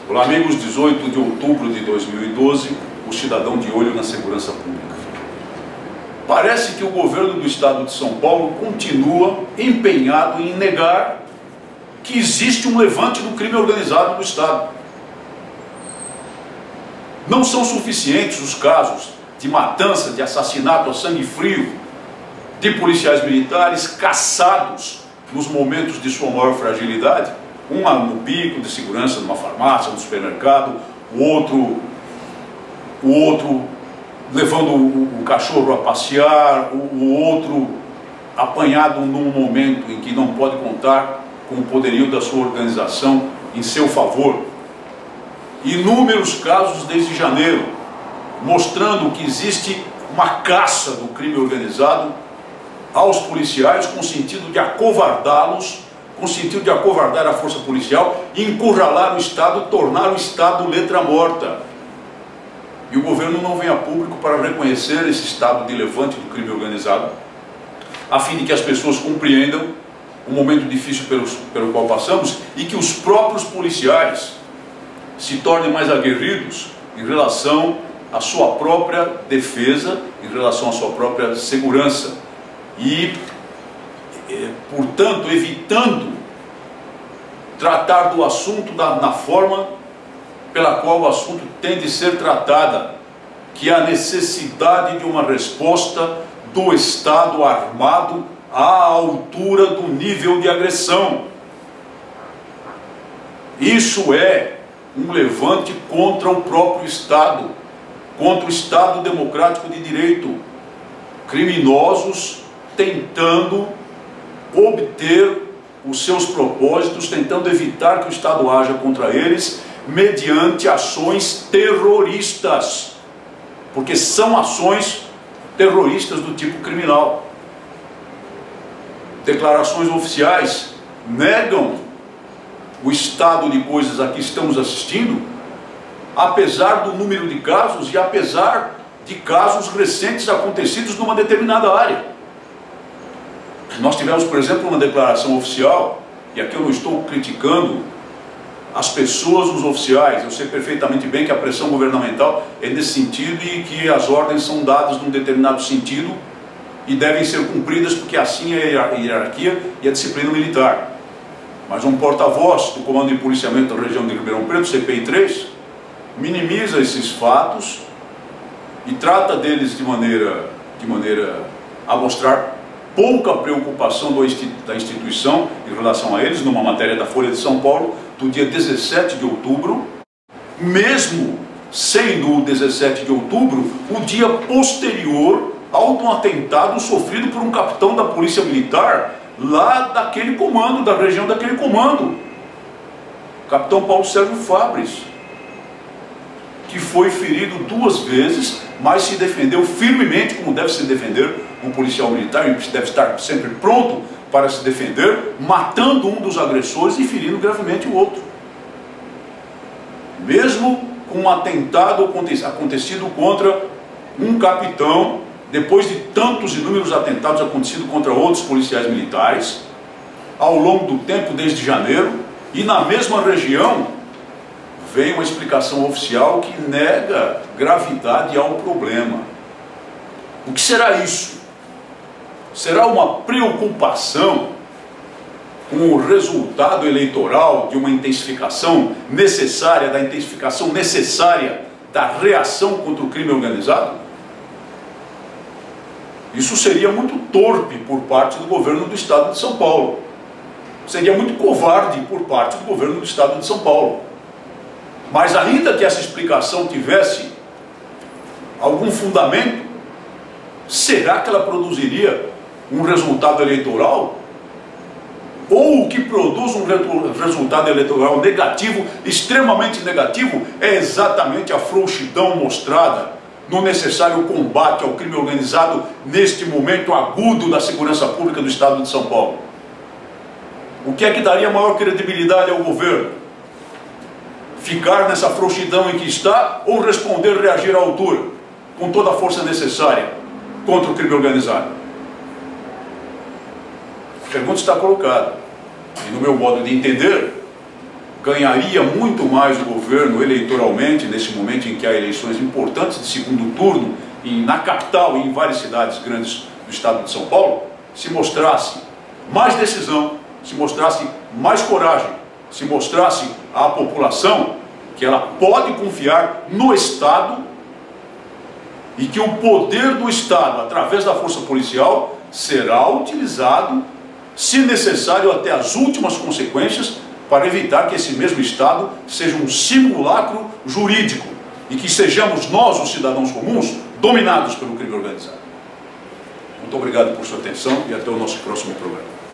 Olá, amigos. 18 de outubro de 2012, o cidadão de olho na segurança pública. Parece que o governo do estado de São Paulo continua empenhado em negar que existe um levante do crime organizado no estado. Não são suficientes os casos de matança, de assassinato a sangue frio, de policiais militares caçados nos momentos de sua maior fragilidade, um no pico de segurança numa farmácia, no supermercado, o outro levando o cachorro a passear, o outro apanhado num momento em que não pode contar com o poderio da sua organização em seu favor. Inúmeros casos desde janeiro, mostrando que existe uma caça do crime organizado aos policiais com o sentido de acovardá-los, com o sentido de acovardar a força policial, encurralar o Estado, tornar o Estado letra morta. E o governo não vem a público para reconhecer esse estado de levante do crime organizado, a fim de que as pessoas compreendam o momento difícil pelo qual passamos e que os próprios policiais se tornem mais aguerridos em relação à sua própria defesa, em relação à sua própria segurança. E, portanto, evitando tratar do assunto na forma pela qual o assunto tem de ser tratada, que é a necessidade de uma resposta do Estado armado à altura do nível de agressão. Isso é um levante contra o próprio Estado, contra o Estado democrático de direito. Criminosos tentando obter os seus propósitos, tentando evitar que o Estado haja contra eles mediante ações terroristas, porque são ações terroristas do tipo criminal. Declarações oficiais negam o estado de coisas a que estamos assistindo, apesar do número de casos e apesar de casos recentes acontecidos numa determinada área. Nós tivemos, por exemplo, uma declaração oficial, e aqui eu não estou criticando as pessoas, os oficiais, eu sei perfeitamente bem que a pressão governamental é nesse sentido e que as ordens são dadas num determinado sentido e devem ser cumpridas porque assim é a hierarquia e a disciplina militar. Mas um porta-voz do Comando de Policiamento da região de Ribeirão Preto, CPI-3, minimiza esses fatos e trata deles de maneira a mostrar pouca preocupação da instituição em relação a eles, numa matéria da Folha de São Paulo, do dia 17 de outubro, mesmo sendo o 17 de outubro o dia posterior ao de um atentado sofrido por um capitão da Polícia Militar lá daquele comando, da região daquele comando, capitão Paulo Sérgio Fabres, que foi ferido 2 vezes, mas se defendeu firmemente, como deve se defender um policial militar, e deve estar sempre pronto para se defender, matando um dos agressores e ferindo gravemente o outro. Mesmo com um atentado acontecido contra um capitão, depois de tantos inúmeros atentados acontecidos contra outros policiais militares, ao longo do tempo, desde janeiro, e na mesma região, vem uma explicação oficial que nega gravidade ao problema. O que será isso? Será uma preocupação com o resultado eleitoral de uma intensificação necessária, da reação contra o crime organizado? Isso seria muito torpe por parte do governo do estado de São Paulo. Seria muito covarde por parte do governo do estado de São Paulo. Mas ainda que essa explicação tivesse algum fundamento, será que ela produziria um resultado eleitoral? Ou o que produz um resultado eleitoral negativo, extremamente negativo, é exatamente a frouxidão mostrada no necessário combate ao crime organizado neste momento agudo da segurança pública do estado de São Paulo? O que é que daria maior credibilidade ao governo? Ficar nessa frouxidão em que está ou responder, reagir à altura, com toda a força necessária contra o crime organizado? A pergunta está colocada. E no meu modo de entender, ganharia muito mais o governo eleitoralmente, nesse momento em que há eleições importantes de segundo turno, na capital e em várias cidades grandes do estado de São Paulo, se mostrasse mais decisão, se mostrasse mais coragem, se mostrasse à população que ela pode confiar no Estado e que o poder do Estado, através da força policial, será utilizado, se necessário, até as últimas consequências, para evitar que esse mesmo Estado seja um simulacro jurídico e que sejamos nós, os cidadãos comuns, dominados pelo crime organizado. Muito obrigado por sua atenção e até o nosso próximo programa.